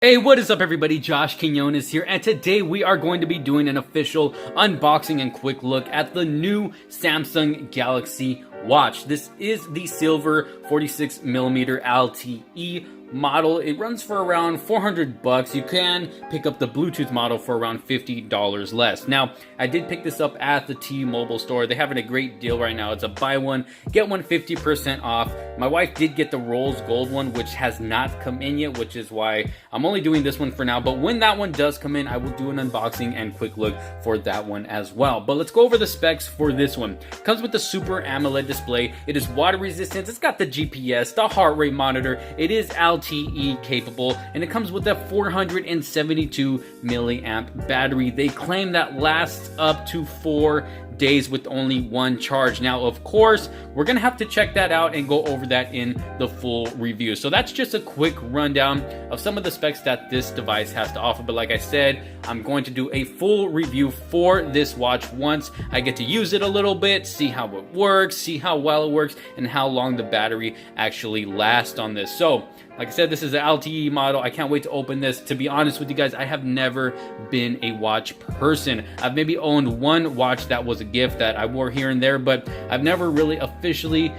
Hey, what is up everybody? Josh Quinones here, and today we are going to be doing an official unboxing and quick look at the new Samsung Galaxy Watch. This is the silver 46mm LTE model. It runs for around 400 bucks. You can pick up the Bluetooth model for around $50 less. Now, I did pick this up at the T-Mobile store. They're having a great deal right now. It's a buy one, get one 50% off. My wife did get the Rose Gold one, which has not come in yet, which is why I'm only doing this one for now. But when that one does come in, I will do an unboxing and quick look for that one as well. But let's go over the specs for this one. It comes with the Super AMOLED display. It is water resistant. It's got the GPS, the heart rate monitor. It is LTE capable, and it comes with a 472 milliamp battery. They claim that lasts up to 4 days with only one charge. Now, of course, we're gonna have to check that out and go over that in the full review. So that's just a quick rundown of some of the specs that this device has to offer. But like I said, I'm going to do a full review for this watch once I get to use it a little bit, see how it works, see how well it works, and how long the battery actually lasts on this. So, like I said, this is an LTE model. I can't wait to open this. To be honest with you guys, I have never been a watch person. I've maybe owned one watch that was a gift that I wore here and there, but I've never really officially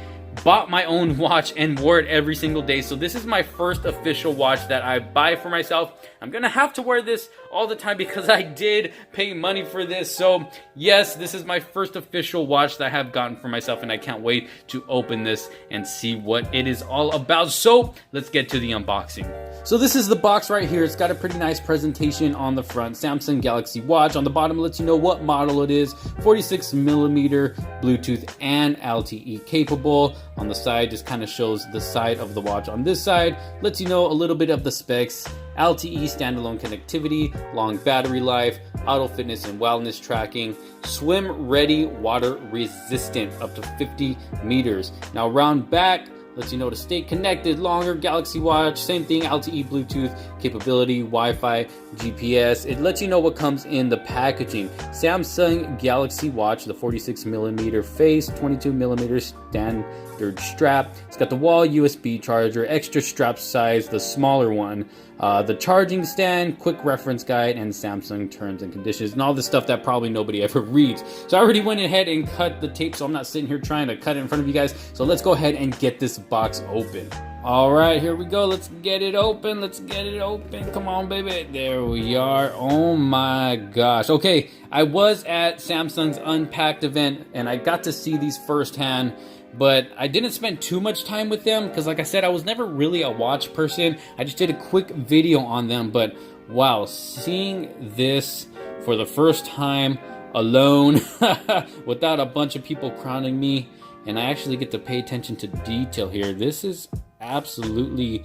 bought my own watch and wore it every single day. So this is my first official watch that I buy for myself. I'm gonna have to wear this all the time because I did pay money for this. So yes, this is my first official watch that I have gotten for myself, and I can't wait to open this and see what it is all about. So let's get to the unboxing. So this is the box right here. It's got a pretty nice presentation on the front. Samsung Galaxy Watch. On the bottom, it lets you know what model it is. 46mm Bluetooth and LTE capable. On the side, just kind of shows the side of the watch. On this side, lets you know a little bit of the specs. LTE standalone connectivity, long battery life, auto fitness and wellness tracking, swim ready, water resistant, up to 50 meters. Now around back, lets you know to stay connected longer. Galaxy Watch, same thing, LTE Bluetooth capability, Wi-Fi, GPS. It lets you know what comes in the packaging. Samsung Galaxy Watch, the 46mm face, 22mm standard strap. It's got the wall USB charger, extra strap size, the smaller one, the charging stand, quick reference guide, and Samsung terms and conditions, and all this stuff that probably nobody ever reads. So I already went ahead and cut the tape, so I'm not sitting here trying to cut it in front of you guys. So let's go ahead and get this box open. All right, here we go. Let's get it open. Let's get it open. Come on, baby. There we are. Oh my gosh. Okay, I was at Samsung's Unpacked event, and I got to see these firsthand, but I didn't spend too much time with them because, like I said, I was never really a watch person. I just did a quick video on them, but wow, seeing this for the first time alone without a bunch of people crowding me, and I actually get to pay attention to detail here. This is absolutely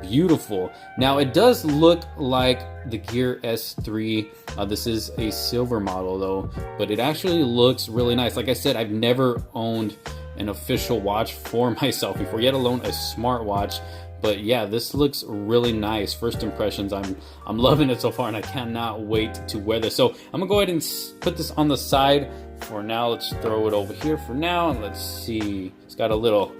beautiful. Now, it does look like the Gear S3. This is a silver model though, but it actually looks really nice. Like I said, I've never owned an official watch for myself before, yet alone a smartwatch. But yeah, this looks really nice. First impressions, I'm loving it so far, and I cannot wait to wear this. So I'm gonna go ahead and put this on the side for now. Let's throw it over here for now, and let's see. It's got a little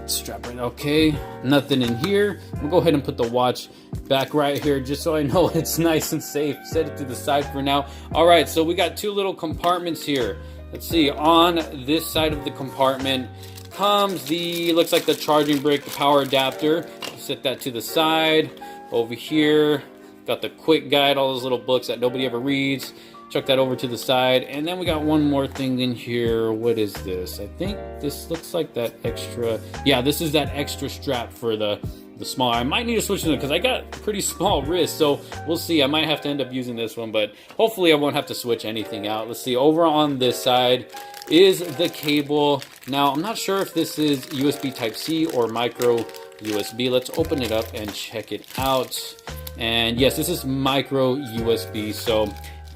strap right. Okay, nothing in here. We'll go ahead and put the watch back right here just so I know it's nice and safe. Set it to the side for now. All right, so we got two little compartments here. Let's see, on this side of the compartment comes the, looks like the charging brick, the power adapter. Set that to the side. Over here, got the quick guide, all those little books that nobody ever reads. Chuck that over to the side. And then we got one more thing in here. What is this? I think this looks like that extra, yeah, this is that extra strap for the small. I might need to switch to it because I got pretty small wrists, so we'll see. I might have to end up using this one, but hopefully I won't have to switch anything out. Let's see, over on this side is the cable. Now, I'm not sure if this is USB Type-C or micro USB. Let's open it up and check it out. And yes, this is micro USB, so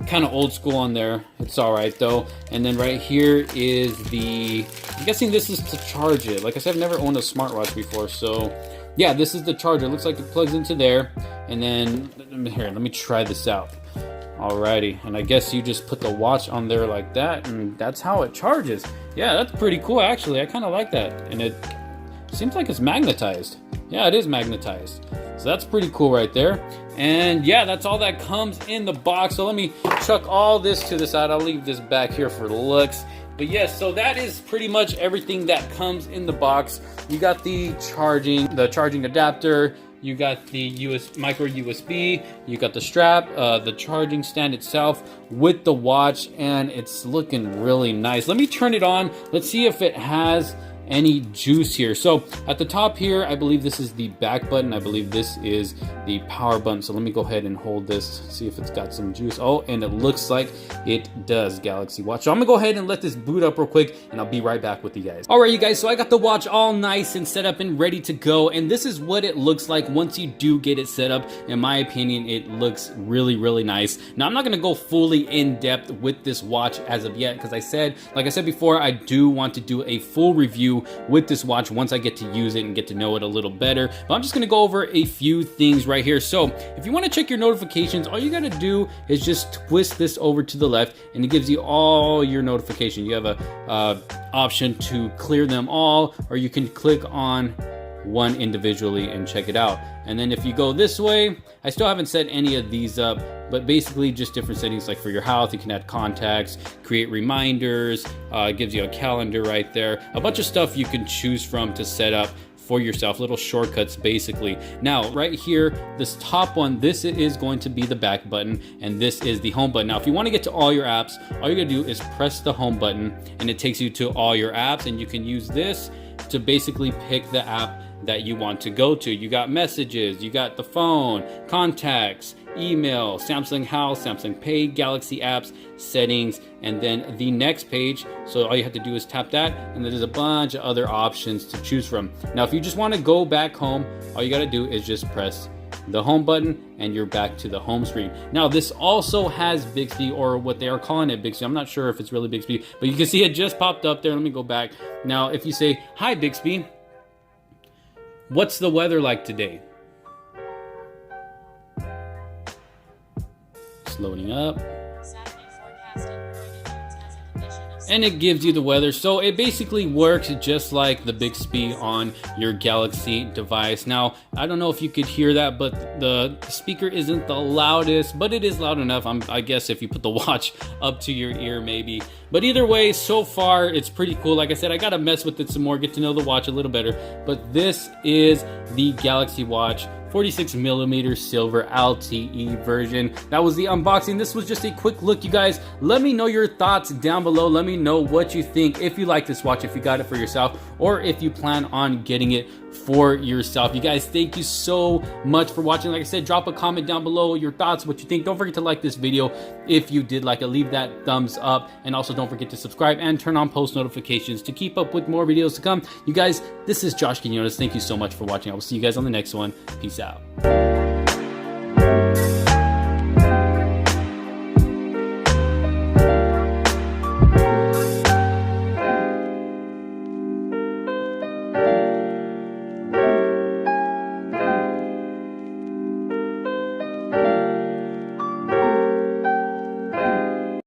kind of old school on there. It's all right though. And then right here is the, I'm guessing this is to charge it. Like I said, I've never owned a smartwatch before, so yeah, this is the charger. It looks like it plugs into there. And then here, let me try this out. Alrighty, and I guess you just put the watch on there like that, and that's how it charges. Yeah, that's pretty cool actually. I kind of like that. And it seems like it's magnetized. Yeah, it is magnetized. So that's pretty cool right there. And yeah, that's all that comes in the box. So let me chuck all this to the side. I'll leave this back here for looks. But yes, so that is pretty much everything that comes in the box. You got the charging adapter, you got the micro USB, you got the strap, the charging stand itself with the watch, and it's looking really nice. Let me turn it on. Let's see if it has any juice here. So at the top here, I believe this is the back button. I believe this is the power button. So let me go ahead and hold this, see if it's got some juice. Oh, and it looks like it does, Galaxy Watch. So I'm gonna go ahead and let this boot up real quick, and I'll be right back with you guys. All right, you guys, so I got the watch all nice and set up and ready to go. And this is what it looks like once you do get it set up. In my opinion, it looks really, really nice. Now, I'm not gonna go fully in depth with this watch as of yet, because like I said before, I do want to do a full review with this watch once I get to use it and get to know it a little better. But I'm just gonna go over a few things right here. So if you want to check your notifications, all you gotta do is just twist this over to the left, and it gives you all your notifications. You have a option to clear them all, or you can click on one individually and check it out. And then if you go this way, I still haven't set any of these up, but basically just different settings. Like for your health, you can add contacts, create reminders, it gives you a calendar right there, a bunch of stuff you can choose from to set up for yourself, little shortcuts basically. Now right here, this top one, this is going to be the back button, and this is the home button. Now if you want to get to all your apps, all you gotta do is press the home button, and it takes you to all your apps, and you can use this to basically pick the app that you want to go to. You got messages, you got the phone, contacts, email, Samsung House, Samsung Pay, Galaxy apps, settings, and then the next page. So all you have to do is tap that, and then there's a bunch of other options to choose from. Now if you just want to go back home, all you got to do is just press the home button, and you're back to the home screen. Now this also has Bixby, or what they are calling it Bixby. I'm not sure if it's really Bixby, but you can see it just popped up there. Let me go back. Now if you say, "Hi Bixby, what's the weather like today?" It's loading up. And it gives you the weather. So it basically works just like the Bixby on your Galaxy device. Now, I don't know if you could hear that, but the speaker isn't the loudest, but it is loud enough. I guess if you put the watch up to your ear, maybe. But either way, so far, it's pretty cool. Like I said, I gotta mess with it some more, get to know the watch a little better. But this is the Galaxy Watch 46mm silver LTE version. That was the unboxing. This was just a quick look, you guys. Let me know your thoughts down below. Let me know what you think, if you like this watch, if you got it for yourself, or if you plan on getting it for yourself. You guys, thank you so much for watching. Like I said, drop a comment down below, your thoughts, what you think. Don't forget to like this video if you did like it. Leave that thumbs up, and also don't forget to subscribe and turn on post notifications to keep up with more videos to come. You guys, this is Josh Quinones. Thank you so much for watching. I will see you guys on the next one. Peace out.